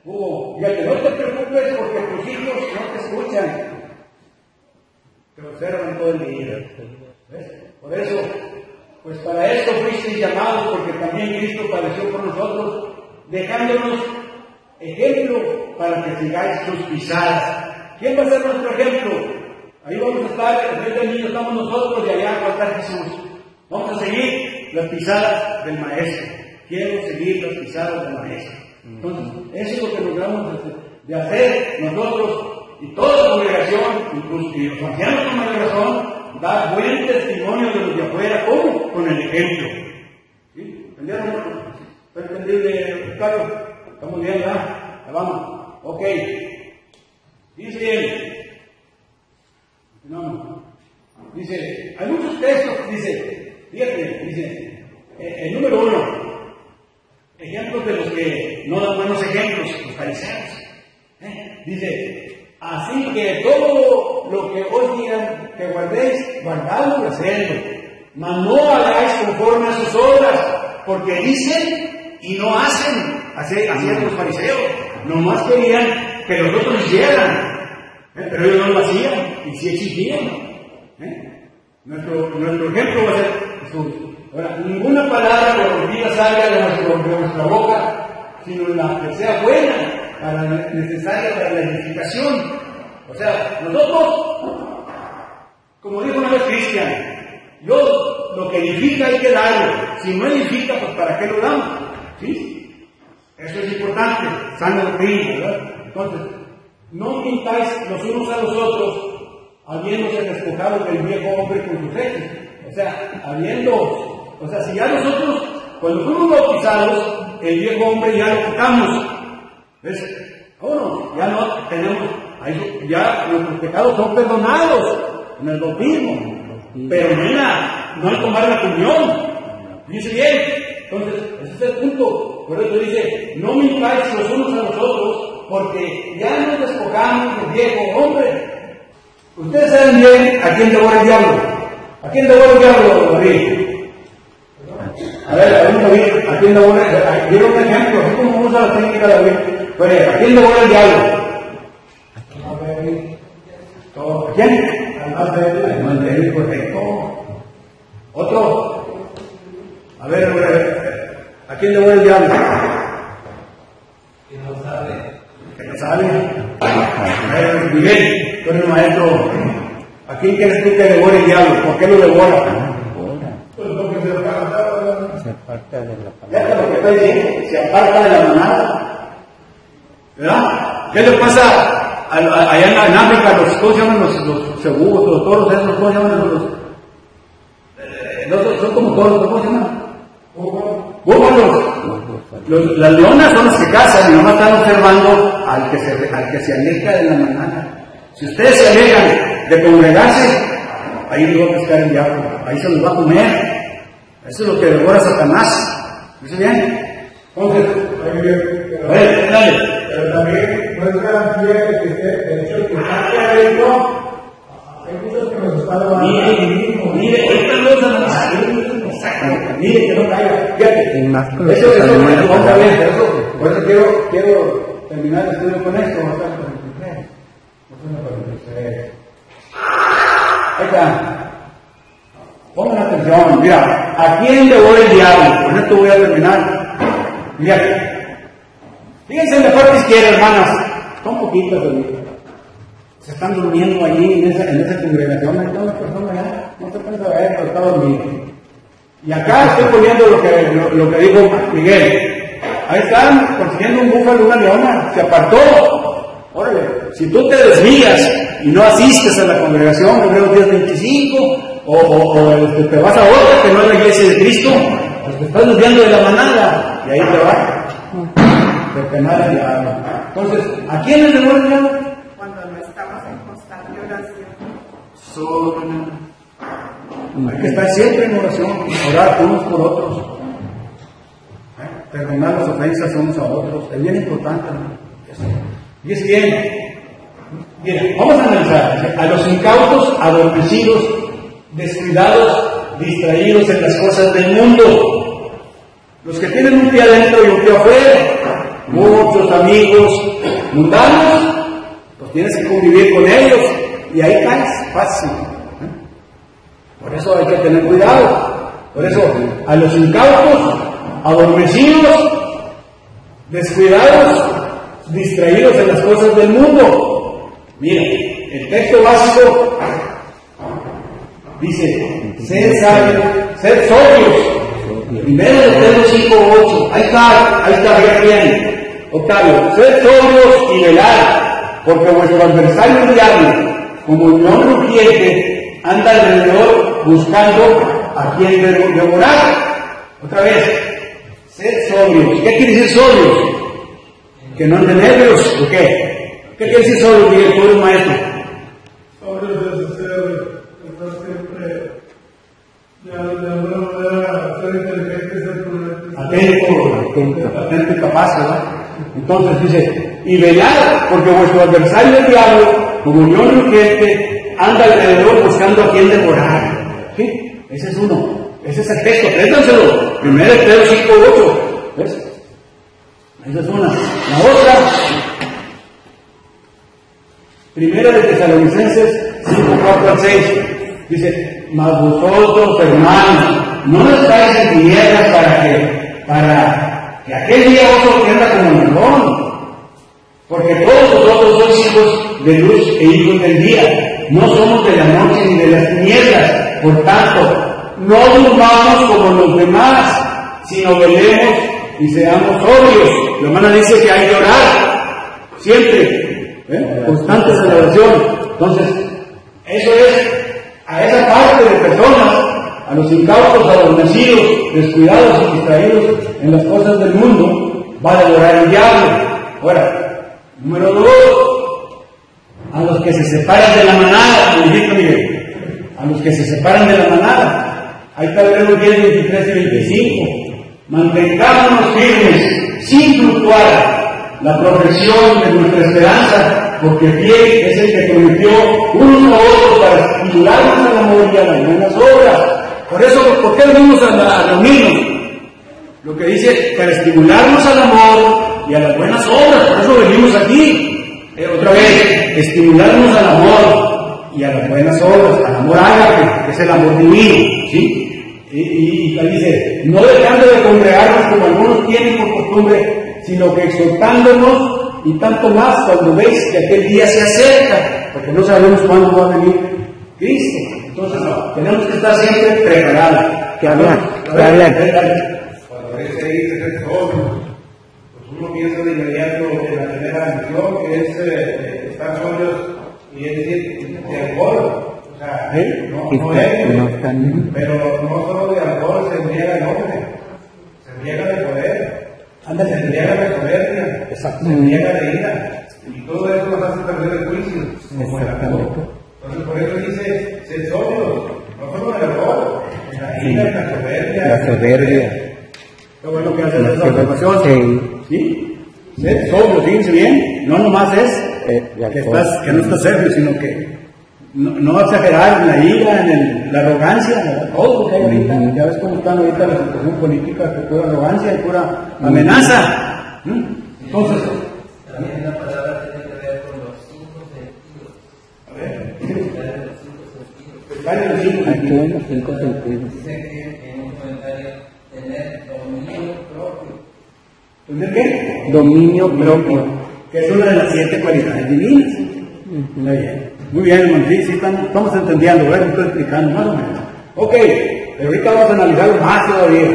[SPEAKER 1] fíjate, no te preocupes porque tus hijos no te escuchan. Te observan todo el día. ¿Ves? Por eso, pues para esto fuisteis llamados, porque también Cristo padeció por nosotros, dejándonos ejemplo para que sigáis sus pisadas. ¿Quién va a ser nuestro ejemplo? Ahí vamos a estar, en vez del niño estamos nosotros y allá va a estar Jesús. Vamos a seguir las pisadas del Maestro. Quiero seguir las pisadas del Maestro. Entonces, eso es lo que logramos de hacer nosotros y toda la congregación, incluso y los ancianos como la razón, dar buen testimonio de los de afuera. ¿Cómo? Con el ejemplo. ¿Sí? ¿Entendieron? ¿Está entendible, Carlos? Estamos bien, ¿verdad? Ahí vamos. Ok. Dice él. No. Dice, hay muchos textos, dice, fíjate, dice, el número 1, ejemplos de los que no dan buenos ejemplos, los fariseos. Dice, así que todo lo que os digan que guardéis, guardadlo y hacedlo, mas no hagáis conforme a sus obras, porque dicen y no hacen, hacían los fariseos, nomás querían que los otros hicieran, pero ellos no lo hacían y sí exigían. Nuestro ejemplo va a ser Jesús. Ahora, ninguna palabra corrompida salga de nuestra boca, sino la que sea buena, necesaria para la edificación. O sea, nosotros, como dijo una vez Cristian, lo que edifica hay que darlo. Si no edifica, pues ¿para qué lo damos? ¿Sí? Eso es importante, sana doctrina, ¿verdad? Entonces, no mintáis los unos a los otros, habiéndose despojado del viejo hombre con sus hechos. O sea, si ya nosotros, cuando fuimos bautizados, el viejo hombre ya lo quitamos. ¿Ves? Bueno, ya no tenemos, ya nuestros pecados son perdonados en el bautismo. Pero mira, no al tomar la comunión. Dice bien. Entonces, ese es el punto. Por eso dice, no mintáis los unos a los otros, porque ya nos despojamos del viejo hombre. Ustedes saben bien a quién devora el diablo. ¿A quién devora el diablo, David? A ver, David, ¿a quién devora el diablo? Quiero un ejemplo, así como usa la técnica de David. Bueno, ¿a quién devora el diablo? ¿A quién? Al más débil, correcto. Otro. A ver, ¿a quién devora el diablo? Que no sabe. Que no sabe. A ver, Miguel, tú eres maestro. ¿A quién quieres tú que devore el diablo? ¿Por qué lo devora? Pues porque se aparta de la palabra. Fíjate lo que está diciendo, se aparta de la manada. ¿Verdad? ¿Qué le pasa allá en África? ¿Cómo se llaman los seguros, los toros esos? ¿Cómo se llaman los son como toros, ¿cómo se llaman? Búfalos. Las leonas son las que cazan y nomás están observando al que se aleja de la manada. Si ustedes se alejan de congregarse, ahí les va a pescar el diablo, ahí se los va a comer. Eso es lo que devora Satanás. ¿Dice bien? Entonces, a ver, dale.
[SPEAKER 2] Pero también no es garantía de que esté el hecho de que está adentro. Hay muchos que nos están dando.
[SPEAKER 1] Mire, esta no es exactamente. Mire que no caiga. Fíjate. Eso vamos a ver, por eso quiero terminar el estudio con esto. Ahí está. Pongan atención, mira, ¿a quién devora el diablo? Con esto voy a terminar. Fíjate. Fíjense en la parte izquierda, hermanas. Son poquitas ahorita. Se están durmiendo allí en esa congregación. Hay todas las personas ya. No se piensa ver, pero está dormido. Y acá estoy poniendo lo que dijo Miguel. Ahí están consiguiendo un búfalo, una leona. Se apartó. Órale, si tú te desvías y no asistes a la congregación los días 25 o te vas a otra que no es la iglesia de Cristo, pues te estás desviando de la manada y ahí te va de penal el diablo. Entonces, ¿a quién le devora el diablo?
[SPEAKER 3] Cuando no estamos en constante oración.
[SPEAKER 1] Solo hay que estar siempre en oración, orar unos por otros, perdonar las ofensas unos a otros, es bien importante, ¿no? Y es bien. Mira, vamos a analizar a los incautos, adormecidos, descuidados, distraídos en las cosas del mundo. Los que tienen un pie adentro y un pie afuera, muchos amigos mundanos, pues tienes que convivir con ellos y ahí caes fácil. Por eso hay que tener cuidado. Por eso, a los incautos, adormecidos, descuidados, distraídos en las cosas del mundo. Mira, el texto básico dice, sed sobrios. Primero de Pedro 5:8. Ahí está bien. Octavio, sed sobrios y velad, porque vuestro adversario el diablo, como un león rugiente, anda alrededor buscando a quien devorar. Otra vez, Sed sobrios. ¿Qué quiere decir sobrios? Que no anden ebrios, ¿o qué? ¿Qué quiere decir sobrios, Miguel? Tú eres maestro.
[SPEAKER 2] Sobrios es estar siempre, de alguna manera, ser inteligente, ser prudente.
[SPEAKER 1] Atento y capaz, ¿verdad? Entonces dice, y velad, porque vuestro adversario el diablo, como león rugiente, anda alrededor buscando a quien devorar. ¿Sí? Ese es uno. Ese es el texto, apréndanselo. 1 Pedro 5:8. ¿Ves? Esa es una. La otra, 1 de Tesalonicenses 5:4-6. Dice, mas vosotros, hermanos, no estáis en tinieblas para que aquel día os sorprenda como ladrón. Porque todos vosotros sois hijos de luz e hijos del día. No somos de la noche ni de las tinieblas. Por tanto, no durmamos como los demás, sino velemos y seamos sobrios. La hermana dice que hay que orar siempre, constantes en la oración. Entonces, eso es a esa parte de personas, a los incautos, adormecidos, descuidados y distraídos en las cosas del mundo, va a devorar el diablo. Ahora, número 2, a los que se separan de la manada, como dijiste, Miguel, a los que se separan de la manada. Ahí está Hebreos 10, 23 y 25. Mantengámonos firmes, sin fluctuar, la profesión de nuestra esperanza, porque fiel es el que prometió unos a otros para estimularnos al amor y a las buenas obras. Por eso, ¿por qué venimos a reunirnos? Lo que dice, para estimularnos al amor y a las buenas obras. Por eso venimos aquí. Otra vez, estimularnos al amor y a las buenas obras, al amor ágape, que es el amor divino, ¿sí? Y dice, no dejando de congregarnos como algunos tienen por costumbre, sino que exhortándonos, y tanto más cuando veis que aquel día se acerca, porque no sabemos cuándo va a venir Cristo. Entonces, tenemos que estar siempre preparados.
[SPEAKER 5] Que hablar.
[SPEAKER 2] Cuando dice ahí ser sobrio, pues uno piensa de inmediato en la primera mención, que es estar sobrios y es decir, de alcohol. O sea, no es, pero no solo de alcohol se niega el hombre, se niega de poder, se niega de soberbia, se niega de ira, y todo eso nos hace perder el juicio, como el alcohol. Entonces, por eso dice, ser sobrios, no solo del alcohol, la ira, la soberbia.
[SPEAKER 1] Qué bueno que haces esa observación. ¿Sí? Ser sobrio, fíjense bien, no nomás es que no estás serio, sino que no exagerar en la ira, en la arrogancia, todo lo que hay ahorita. Ya ves cómo están ahorita la situación política, que pura arrogancia y pura amenaza. Entonces,
[SPEAKER 6] también la palabra tiene que ver con los 5 sentidos.
[SPEAKER 1] a ver,
[SPEAKER 5] Aquí en los 5 sentidos.
[SPEAKER 6] Dice que en un comentario, tener dominio propio.
[SPEAKER 1] ¿entender qué?
[SPEAKER 5] Dominio propio.
[SPEAKER 1] Que es una de las 7 cualidades divinas. Muy bien. Muy bien, hermano, sí, estamos entendiendo, ¿verdad? Estoy explicando más o menos. Ok, pero ahorita vamos a analizarlo más todavía.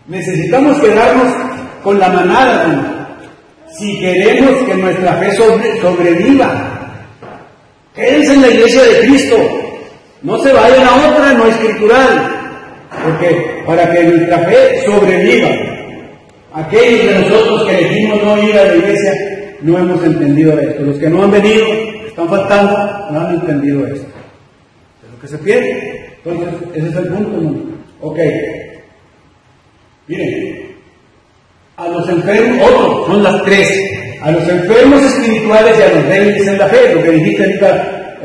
[SPEAKER 1] Necesitamos quedarnos con la manada, hermano, si queremos que nuestra fe sobreviva. Quédense en la iglesia de Cristo, no se vayan a otra no escritural, porque para que nuestra fe sobreviva, aquellos de nosotros que elegimos no ir a la iglesia, no hemos entendido esto. Los que no han venido, están faltando, no han entendido esto. Es lo que se pierde. Entonces, ese es el punto, ¿no? Ok. Miren, a los enfermos, son las 3. A los enfermos espirituales y a los débiles en la fe, lo que dijiste ahorita,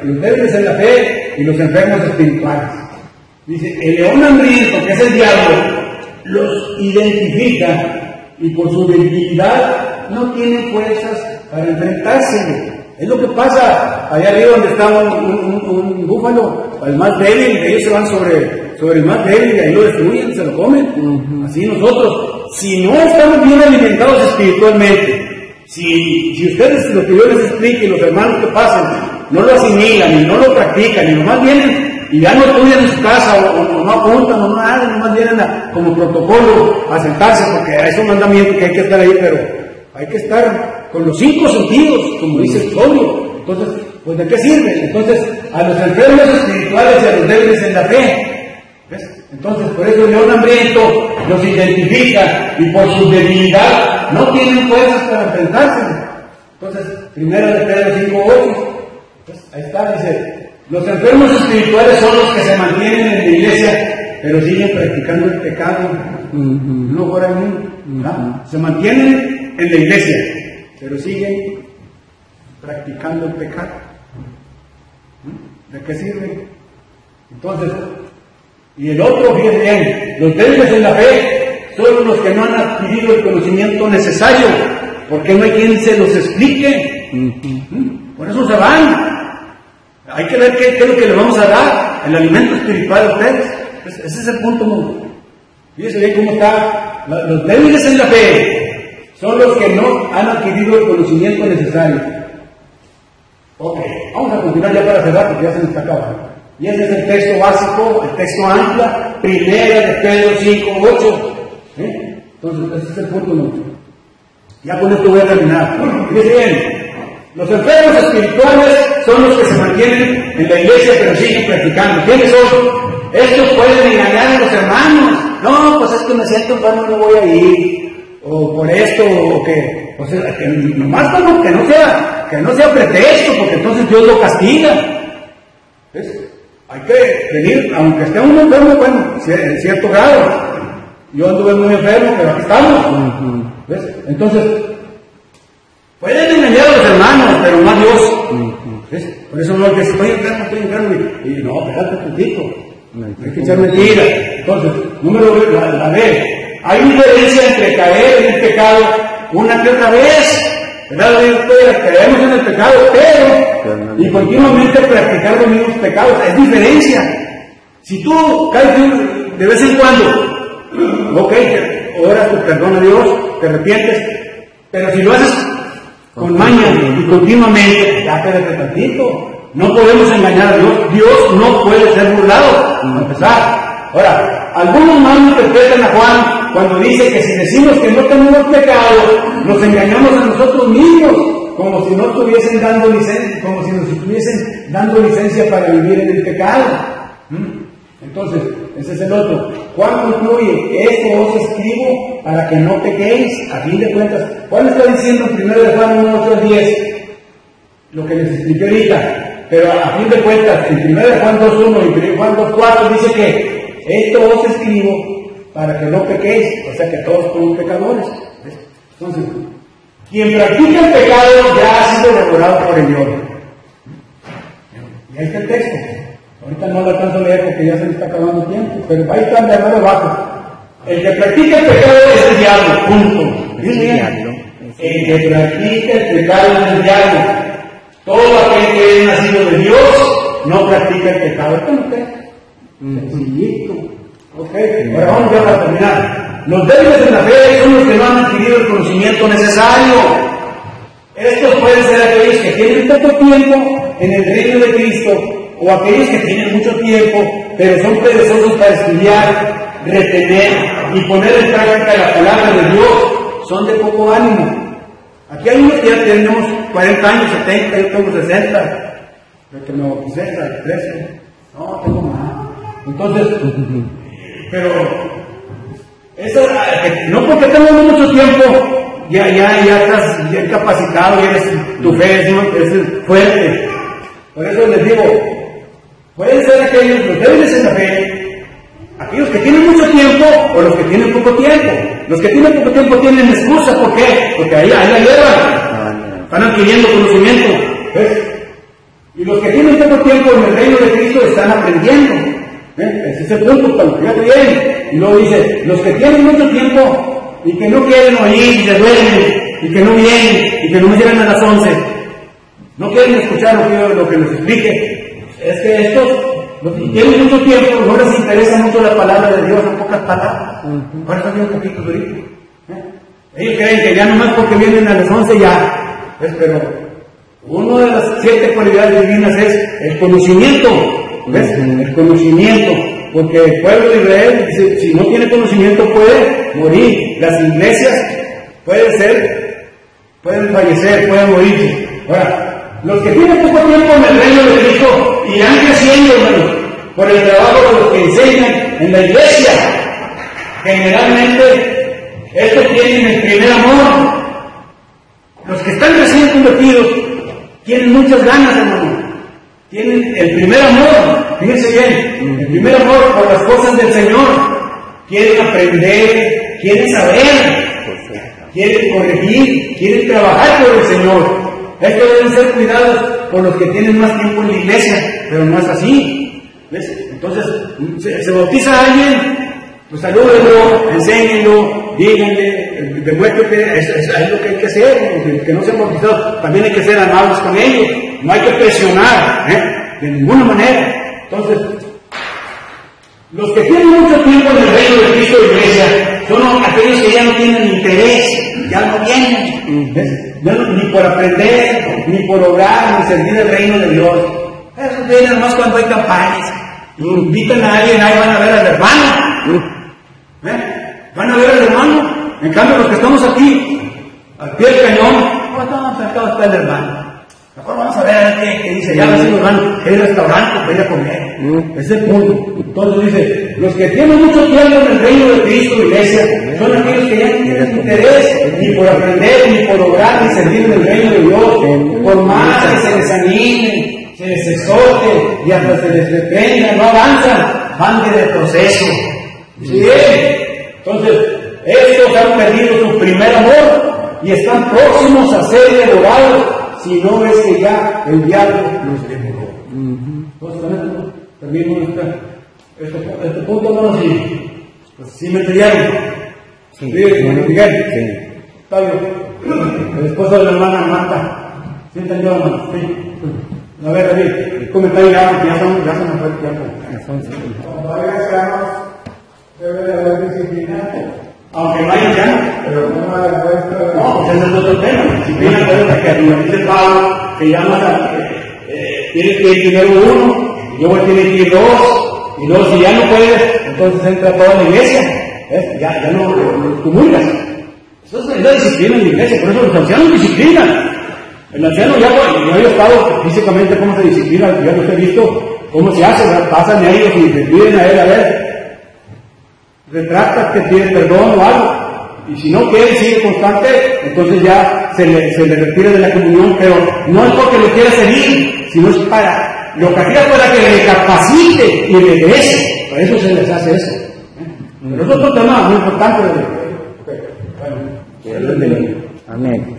[SPEAKER 1] los débiles en la fe y los enfermos espirituales. Dice, el león hambriento, que es el diablo, los identifica y por su debilidad no tienen fuerzas para enfrentarse. Es lo que pasa allá arriba donde está un búfalo, el más débil, ellos se van sobre el más débil y ahí lo destruyen, se lo comen. Así nosotros, si no estamos bien alimentados espiritualmente, si ustedes, lo que yo les explique y los hermanos que pasen, no lo asimilan y no lo practican y nomás vienen y ya no estudian en su casa o no apuntan o nada, nomás vienen como protocolo a sentarse, porque a eso mandamiento que hay que estar ahí, pero hay que estar con los 5 sentidos, como dice el sobrio. Entonces, pues ¿de qué sirve? Entonces, a los enfermos espirituales y a los débiles en la fe, ¿ves? Entonces, por eso el león hambriento los identifica y por su debilidad no tienen fuerzas para enfrentarse. Entonces, 1 de Pedro 5:8, pues, ahí está, dice, los enfermos espirituales son los que se mantienen en la iglesia, pero siguen practicando el pecado. No fuera en mí, se mantienen en la iglesia, pero siguen practicando el pecado. ¿De qué sirve? Entonces, y el otro, fíjense bien, los débiles en la fe son los que no han adquirido el conocimiento necesario, porque no hay quien se los explique. Por eso se van. Hay que ver qué es lo que le vamos a dar, el alimento espiritual a ustedes. Ese es el punto. Fíjense bien cómo está. Los débiles en la fe son los que no han adquirido el conocimiento necesario. Ok, vamos a continuar ya para cerrar porque ya se nos está acabando. Y ese es el texto básico, el texto ancla, 1 de Pedro 5:8. Entonces, ese es el punto número. Ya con esto voy a terminar. Fíjense bien, los enfermos espirituales son los que se mantienen en la iglesia pero siguen practicando. ¿Quiénes son? Estos pueden engañar a los hermanos. No, pues es que me siento enfermo y no voy a ir. O por esto, o que, o sea, que nomás como que no sea pretexto, porque entonces Dios lo castiga. ¿Ves? Hay que venir, aunque esté uno enfermo, bueno, en cierto grado. Yo anduve muy enfermo, pero aquí estamos. ¿Ves? Entonces, pueden engañar a los hermanos, pero no a Dios. ¿Ves? Por eso no es que estoy enfermo, y no, espérate un poquito. Hay que echar mentiras. Entonces, la B. Hay diferencia entre caer en el pecado una que otra vez. ¿Verdad? Caemos en el pecado, pero y continuamente practicar los mismos pecados. Es diferencia. Si tú caes de vez en cuando, ok, oras tu perdón a Dios, te arrepientes, pero si lo haces con maña y continuamente, ya quédate tantito. No podemos engañar a Dios. Dios no puede ser burlado, a empezar. Ahora, algunos malinterpretan a Juan cuando dice que si decimos que no tenemos pecado, nos engañamos a nosotros mismos, como si nos estuviesen dando licencia para vivir en el pecado. Entonces, ese es el otro. Juan concluye, esto os escribo para que no pequéis. A fin de cuentas, Juan está diciendo en 1 de Juan 1:8-10, lo que les expliqué ahorita. Pero a fin de cuentas, en 1 de Juan 2:1 y 1 Juan 2:4 dice que esto os escribo para que no pequéis, o sea que todos somos pecadores. Entonces, quien practica el pecado ya ha sido devorado por el Dios. Y ahí está el texto. Ahorita no lo alcanzo a leer porque ya se me está acabando el tiempo, pero ahí está de arriba abajo. El que practica el pecado es el diablo, punto. El que practica el pecado es el diablo. Todo aquel que es nacido de Dios no practica el pecado. ¿Esto no es? Sencillito. Ok, ahora vamos ya para terminar. Los débiles en la fe son los que no han adquirido el conocimiento necesario. Estos pueden ser aquellos que tienen poco tiempo en el reino de Cristo, o aquellos que tienen mucho tiempo, pero son perezosos para estudiar, retener y poner en práctica la palabra de Dios. Son de poco ánimo. Aquí hay unos que ya tenemos 40 años, 70, yo tengo 60. Yo que me bauticé a 13. No, tengo más. Entonces, pero no porque tengo mucho tiempo, ya estás bien capacitado, y tu fe es fuerte. Por eso les digo, pueden ser aquellos, los débiles en la fe, aquellos que tienen mucho tiempo o los que tienen poco tiempo. Los que tienen poco tiempo tienen excusa, ¿por qué? Porque ahí la llevan, están adquiriendo conocimiento, ¿ves? Y los que tienen poco tiempo en el reino de Cristo están aprendiendo. Ese es el punto, fíjate bien. Y luego dice, los que tienen mucho tiempo y que no quieren oír, y se duermen, y que no vienen, y que no me llegan a las 11, no quieren escuchar lo que les explique. Es que estos, los que tienen mucho tiempo, no les interesa mucho la palabra de Dios, en pocas palabras. Por eso un poquito durito. Ellos creen que ya nomás porque vienen a las 11 ya. Pero una de las 7 cualidades divinas es el conocimiento. ¿Ves? El conocimiento. Porque el pueblo de Israel, si no tiene conocimiento, puede morir. Las iglesias pueden fallecer, pueden morirse. Ahora, los que tienen poco tiempo en el reino de Cristo irán creciendo, hermanos, por el trabajo de los que enseñan en la iglesia, generalmente, estos tienen el primer amor. Los que están recién convertidos tienen muchas ganas, hermano. Tienen el primer amor, fíjense bien, el primer amor por las cosas del Señor. Quieren aprender, quieren saber, quieren corregir, quieren trabajar por el Señor. Estos deben ser cuidados por los que tienen más tiempo en la iglesia, pero no es así. ¿Ves? Entonces, se bautiza a alguien, pues salúdenlo, enséñenlo, díganle, demuestren que es lo que hay que hacer, que no se han bautizado. También hay que ser amables con ellos, no hay que presionar, de ninguna manera. Entonces, los que tienen mucho tiempo en el reino de Cristo y Iglesia son aquellos que ya no tienen interés, ya no vienen, ni por aprender, ni por obrar, ni servir el reino de Dios. Esos vienen más cuando hay campañas. Invitan a alguien, ahí van a ver al hermano. Van a ver al hermano. En cambio, los que estamos aquí, al pie del cañón, pues estamos cercados está el hermano. Mejor vamos a ver qué dice. Ya el hermano, hay restaurante para ir a comer. Ese es el punto. Entonces dice, los que tienen mucho tiempo en el reino de Cristo, Iglesia, son aquellos que ya no tienen interés ni por aprender, ni por obrar, ni servir en el reino de Dios. Por más que se les anime, se les exhorte y hasta se les reprenda, no avanzan, van de retroceso. ¿Sí? Entonces, estos han perdido su primer amor y están próximos a ser devorados, si no es que ya el diablo los devoró. Entonces, termino este punto, no, si me entendieron. Sí, Miguel. Sí. Está bien. El esposo de la hermana Marta. ¿Sí entendió, hermano? Sí. A ver, David, el comentario ya se me fue el tiempo.
[SPEAKER 2] Cuando hay ancianos, debe de haber disciplina.
[SPEAKER 1] Aunque no hay ancianos.
[SPEAKER 2] Pero no hay respuesta.
[SPEAKER 1] No, pues ese es otro tema. Disciplina, pero que dice Pablo, que llamas tienes que ir primero uno, y luego tienes que ir dos, y luego si ya no puedes, entonces entra toda la iglesia. Ya no comulgas. Eso es la disciplina en la iglesia, por eso los ancianos disciplinan. El anciano yo he estado físicamente cómo se disciplina, ya los he visto cómo se hace, pasan ellos y le piden a él, a ver, retracta, que pide perdón o algo. Y si no quiere, sigue constante, entonces ya se le retira de la comunión, pero no es porque lo quiera seguir, sino es para, lo que hacía para que le capacite y regrese. Por eso se les hace eso. Pero es otro tema muy importante.
[SPEAKER 5] Amén.